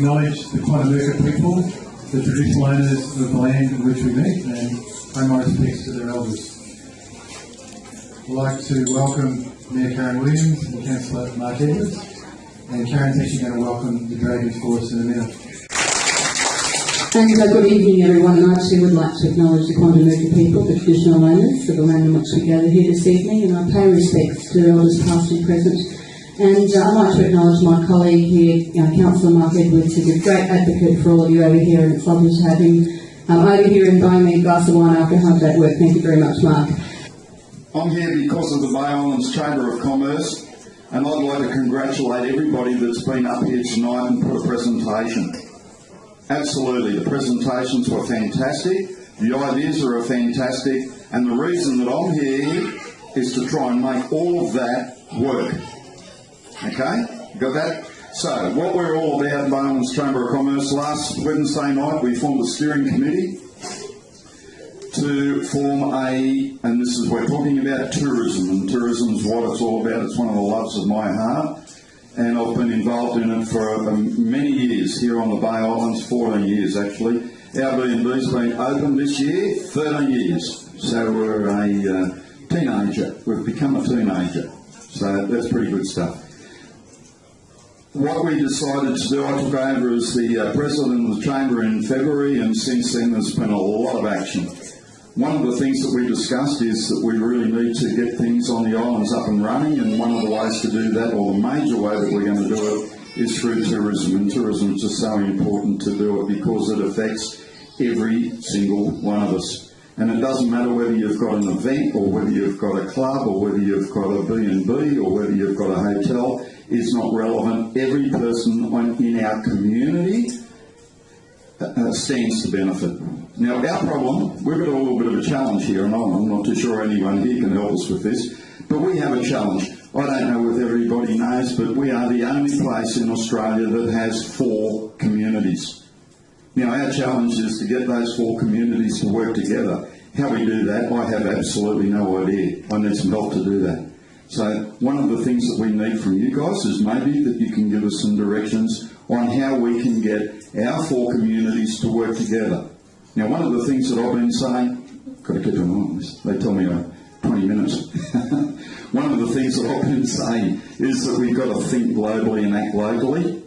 acknowledge the Quandamurka people, the traditional owners of the land in which we meet, and pay my respects to their elders. I'd like to welcome Mayor Karen Williams and Councillor Mark Edwards, and Karen's actually going to welcome the Dragons for us in a minute. And good evening everyone, and I too would like to acknowledge the Quandamurka people, the traditional owners of the land in which we gather here this evening, and I pay respects to elders past and present. And I'd like to acknowledge my colleague here, Councillor Mark Edwards, who's a great advocate for all of you over here, and it's lovely to have him over here and buying me a glass of wine after a hard day's work. Thank you very much, Mark. I'm here because of the Bay Islands Chamber of Commerce, and I'd like to congratulate everybody that's been up here tonight and put a presentation. Absolutely, the presentations were fantastic, the ideas are fantastic, and the reason that I'm here is to try and make all of that work. Okay, got that? So, what we're all about, Bay Islands Chamber of Commerce, last Wednesday night we formed a steering committee to form and this is, we're talking about tourism, and tourism is what it's all about. It's one of the loves of my heart, and I've been involved in it for many years here on the Bay Islands, 14 years actually. Airbnb's been open this year, 13 years, so we're a teenager, we've become a teenager, so that's pretty good stuff. What we decided to do, I took over as the President of the Chamber in February, and since then there's been a lot of action. One of the things that we discussed is that we really need to get things on the islands up and running, and one of the ways to do that, or the major way that we're going to do it, is through tourism. And tourism is just so important to do it because it affects every single one of us. And it doesn't matter whether you've got an event, or whether you've got a club, or whether you've got a B&B, or whether you've got a hotel, is not relevant. Every person in our community stands to benefit. Now, our problem, we've got a little bit of a challenge here, and I'm not too sure anyone here can help us with this, but we have a challenge. I don't know if everybody knows, but we are the only place in Australia that has 4 communities. Now, our challenge is to get those 4 communities to work together. How we do that, I have absolutely no idea. I need some help to do that. So one of the things that we need from you guys is maybe that you can give us some directions on how we can get our 4 communities to work together. Now, one of the things that I've been saying, got to keep them on this, they tell me 20 minutes. One of the things that I've been saying is that we've got to think globally and act locally,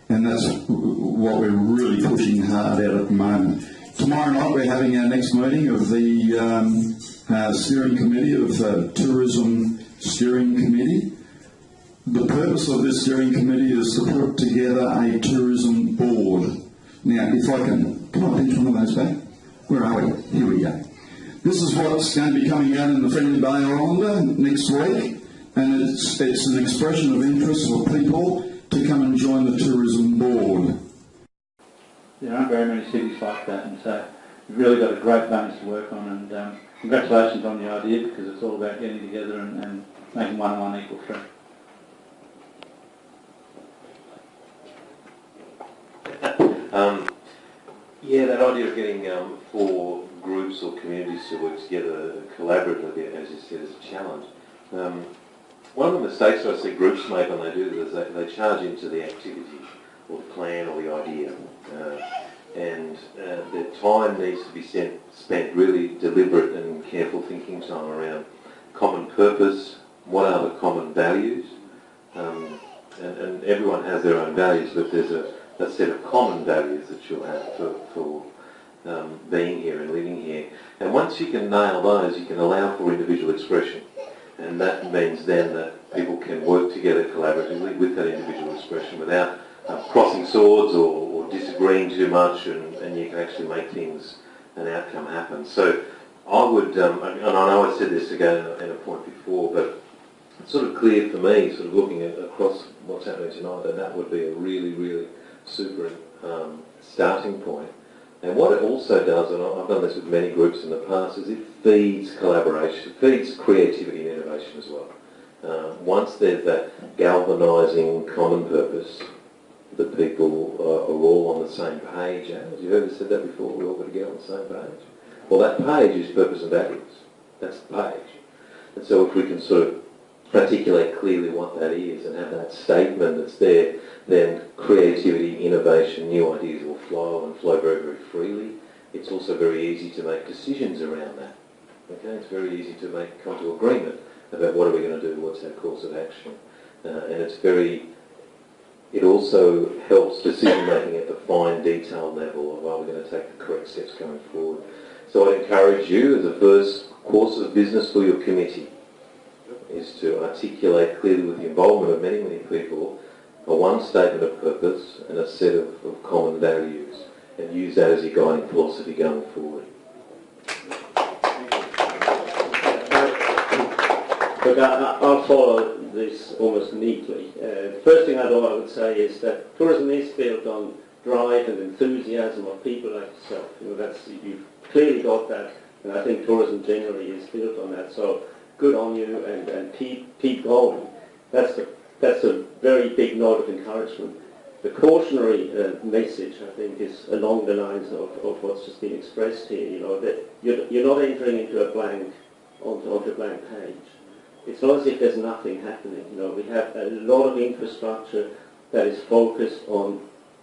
and that's what we're really pushing hard at the moment. Tomorrow night we're having our next meeting of the steering committee, of Tourism Steering Committee. The purpose of this steering committee is to put together a tourism board. Now, if I can I pinch one of those back? Where are we? Here we go. This is what's going to be coming out in the Friendly Bay Islander next week, and it's an expression of interest for people to come and join the tourism board. There aren't very many cities like that, and so you've really got a great bonus to work on, and congratulations on the idea, because it's all about getting together and making 1 and 1 equal 3. Yeah, that idea of getting 4 groups or communities to work together collaboratively, as you said, is a challenge. One of the mistakes I see groups make when they do this is they charge into the activity or the plan or the idea, and their time needs to be spent really deliberate and careful thinking time around common purpose, what are the common values, and everyone has their own values, but there's a set of common values that you'll have for being here and living here. And once you can nail those, you can allow for individual expression. And that means then that people can work together collaboratively with that individual expression without crossing swords or disagreeing too much, and you can actually make things, an outcome happen. So I would, and I know I said this again at a point before, but it's sort of clear for me, sort of looking across what's happening tonight, that would be a really, really super starting point. And what it also does, and I've done this with many groups in the past, is it feeds collaboration, feeds creativity and innovation as well. Once there's that galvanising common purpose that people are all on the same page, have you ever said that before? We all got to get on the same page. Well, that page is purpose and values. That's the page. And so if we can sort of articulate clearly what that is and have that statement that's there, then creativity, innovation, new ideas will flow and flow very, very freely. It's also very easy to make decisions around that. Okay, it's very easy to come to agreement about what are we going to do, what's our course of action, and it also helps decision making at the fine detail level of are we going to take the correct steps going forward. So I'd encourage you, as a first course of business for your committee, is to articulate clearly with the involvement of many, many people a one statement of purpose and a set of common values, and use that as your guiding philosophy going forward. Look, I'll follow this almost neatly. The first thing I would say is that tourism is built on drive and enthusiasm of people like yourself. You've clearly got that, and I think tourism generally is built on that. So good on you, and keep going. That's a very big note of encouragement. The cautionary message, I think, is along the lines of what's just been expressed here. You know, that you're not entering into a blank onto a blank page. It's not as if there's nothing happening. You know, we have a lot of infrastructure that is focused on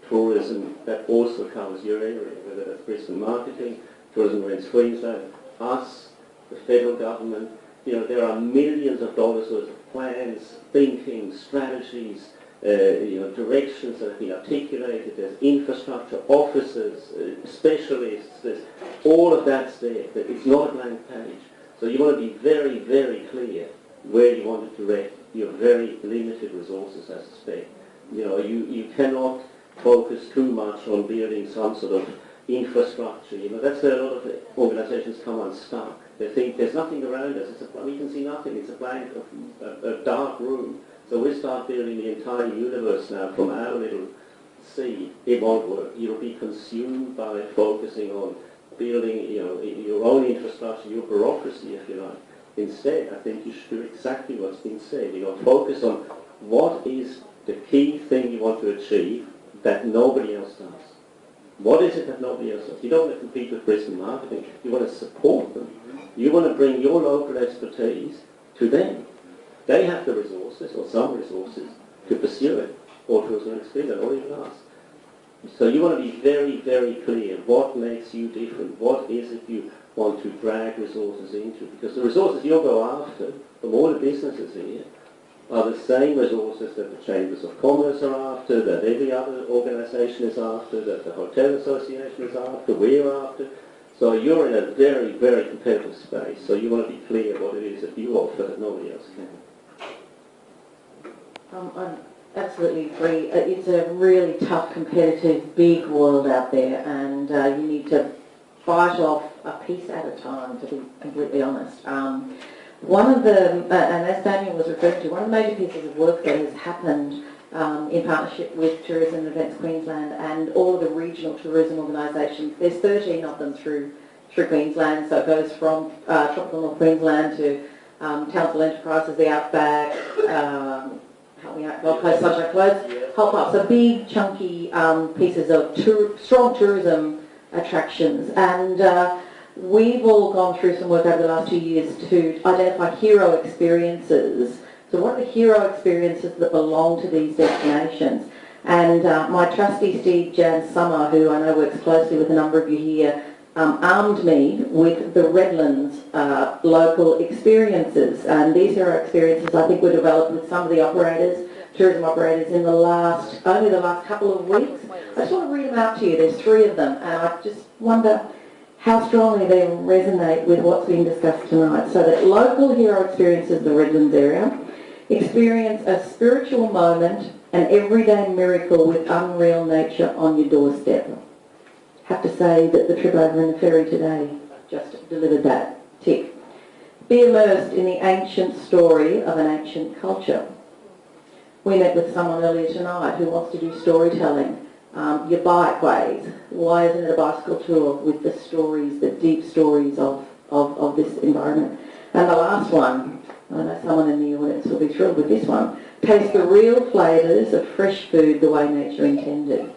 tourism that also covers your area, whether that's Brisbane marketing, Tourism Rents Queensland, us, the federal government. You know, there are millions of dollars worth of plans, thinking, strategies, directions that have been articulated. There's infrastructure, officers, specialists. There's all of that's there. It's not a blank page. So you want to be very, very clear where you want to direct your very limited resources, I suspect. You know, you cannot focus too much on building some sort of infrastructure. You know, that's where a lot of organisations come unstuck. They think there's nothing around us. We can see nothing. It's a blank, a dark room. So we start building the entire universe now from our little seed. It won't work. You'll be consumed by focusing on building, your own infrastructure, your bureaucracy, if you like. Instead, I think you should do exactly what's been said. Focus on what is the key thing you want to achieve that nobody else does. What is it that nobody else does? You don't want to compete with Brisbane marketing. You want to support them. You want to bring your local expertise to them. They have the resources, or some resources, to pursue it, or to experience it, or even us. So you want to be very, very clear what makes you different, what is it you want to drag resources into, because the resources you'll go after from all the businesses here are the same resources that the Chambers of Commerce are after, that every other organisation is after, that the Hotel Association is after, we're after. So you're in a very, very competitive space, so you want to be clear what it is that you offer that nobody else can. I absolutely agree. It's a really tough, competitive, big world out there, and you need to bite off a piece at a time, to be completely honest. One of the, and as Daniel was referring to, one of the major pieces of work that has happened in partnership with Tourism and Events Queensland and all of the regional tourism organisations, there's 13 of them through Queensland, so it goes from Tropical North Queensland to Townsville Enterprises, the Outback, help me out, Gold Coast Sunshine Clothes, Hop Up. So big, chunky pieces of strong tourism attractions. And we've all gone through some work over the last 2 years to identify hero experiences. So what are the hero experiences that belong to these destinations? And my trustee, Steve Jan Summer, who I know works closely with a number of you here, armed me with the Redlands local experiences. And these hero experiences I think were developed with some of the operators, tourism operators, in only the last couple of weeks. I just want to read them out to you. There's 3 of them, and I just wonder how strongly they resonate with what's being discussed tonight. So that local hero experiences, the Redlands area, experience a spiritual moment, an everyday miracle with unreal nature on your doorstep. Have to say that the trip over in the ferry today just delivered that tick. Be immersed in the ancient story of an ancient culture. We met with someone earlier tonight who wants to do storytelling. Your bikeways. Why isn't it a bicycle tour with the stories, the deep stories of this environment? And the last one, I know someone in the audience will be thrilled with this one. Taste the real flavours of fresh food the way nature intended.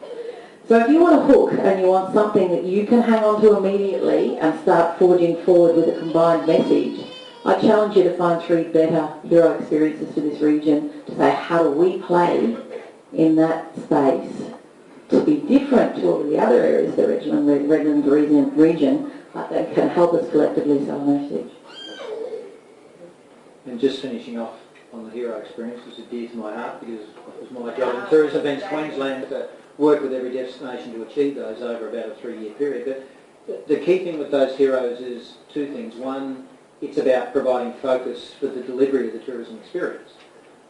So if you want a hook and you want something that you can hang on to immediately and start forging forward with a combined message, I challenge you to find 3 better hero experiences for this region, to say how do we play in that space to be different to all the other areas of the Redland region, but that can help us collectively sell a message. And just finishing off on the hero experience, which is dear to my heart because it was my job in Tourism Events Queensland to work with every destination to achieve those over about a 3-year period. But the key thing with those heroes is 2 things. One, it's about providing focus for the delivery of the tourism experience.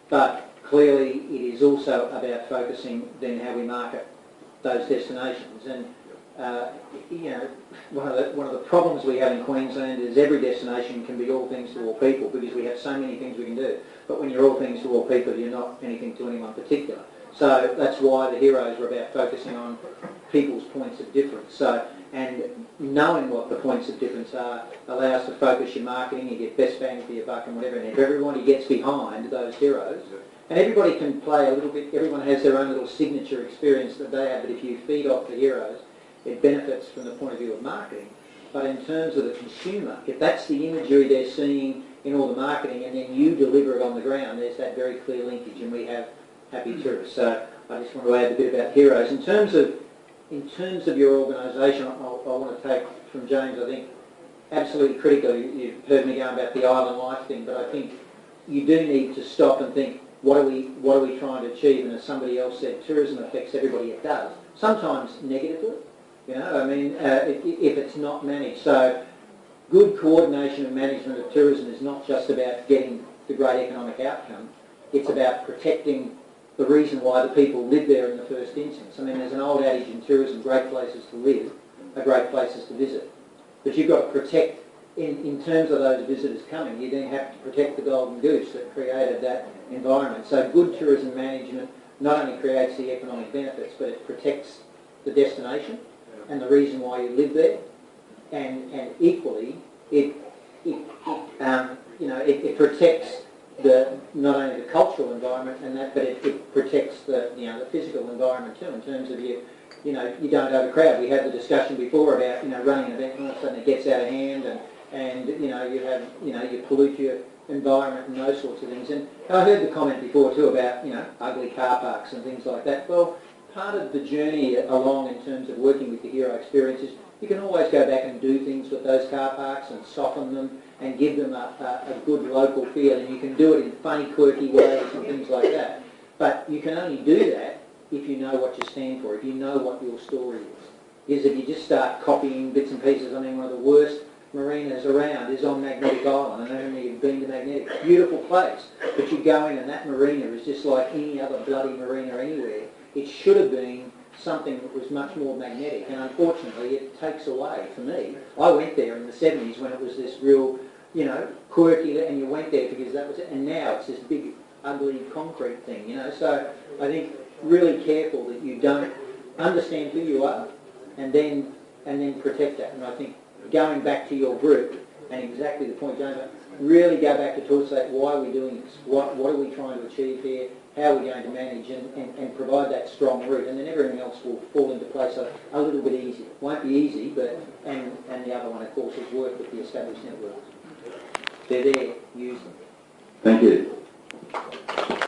But clearly it is also about focusing then how we market those destinations. And you know, one of the problems we have in Queensland is every destination can be all things to all people because we have so many things we can do. But when you're all things to all people, you're not anything to anyone particular. So that's why the heroes are about focusing on people's points of difference. So, and knowing what the points of difference are allows to focus your marketing, you get best bang for your buck and whatever. And if everybody gets behind those heroes, and everybody can play a little bit, everyone has their own little signature experience that they have, but if you feed off the heroes, it benefits from the point of view of marketing. But in terms of the consumer, if that's the imagery they're seeing in all the marketing and then you deliver it on the ground, there's that very clear linkage and we have happy tourists. So I just want to add a bit about heroes. In terms of your organisation, I want to take from James, I think, absolutely critical. You've heard me going about the island life thing, but I think you do need to stop and think, what are we trying to achieve? And as somebody else said, tourism affects everybody it does. Sometimes negatively. You know, I mean, if it's not managed. So good coordination and management of tourism is not just about getting the great economic outcome. It's about protecting the reason why the people live there in the first instance. I mean, there's an old adage in tourism, great places to live are great places to visit. But you've got to protect, in terms of those visitors coming, you then have to protect the golden goose that created that environment. So good tourism management not only creates the economic benefits, but it protects the destination and the reason why you live there, and equally it protects not only the cultural environment and that, but it protects the the physical environment too, in terms of you don't overcrowd. We had the discussion before about running an event and all of a sudden it gets out of hand and you pollute your environment and those sorts of things. And I heard the comment before too about ugly car parks and things like that. Well, part of the journey along in terms of working with the hero experiences, you can always go back and do things with those car parks and soften them and give them a good local feel, and you can do it in funny, quirky ways and things like that. But you can only do that if you know what you stand for, if you know what your story is. Because if you just start copying bits and pieces, I mean, one of the worst marinas around is on Magnetic Island. I don't know if you've been to Magnetic. Beautiful place. But you go in and that marina is just like any other bloody marina anywhere. It should have been something that was much more magnetic, and unfortunately it takes away, for me. I went there in the 70s when it was this real, quirky, and you went there because that was it, and now it's this big, ugly concrete thing, So I think really careful that you don't understand who you are and then protect that. And I think going back to your group, and exactly the point James made, really go back to talk about why are we doing this, what are we trying to achieve here, how are we going to manage and provide that strong route, and then everything else will fall into place a little bit easier. It won't be easy, but and the other one, of course, is work with the established networks. They're there, use them. Thank you.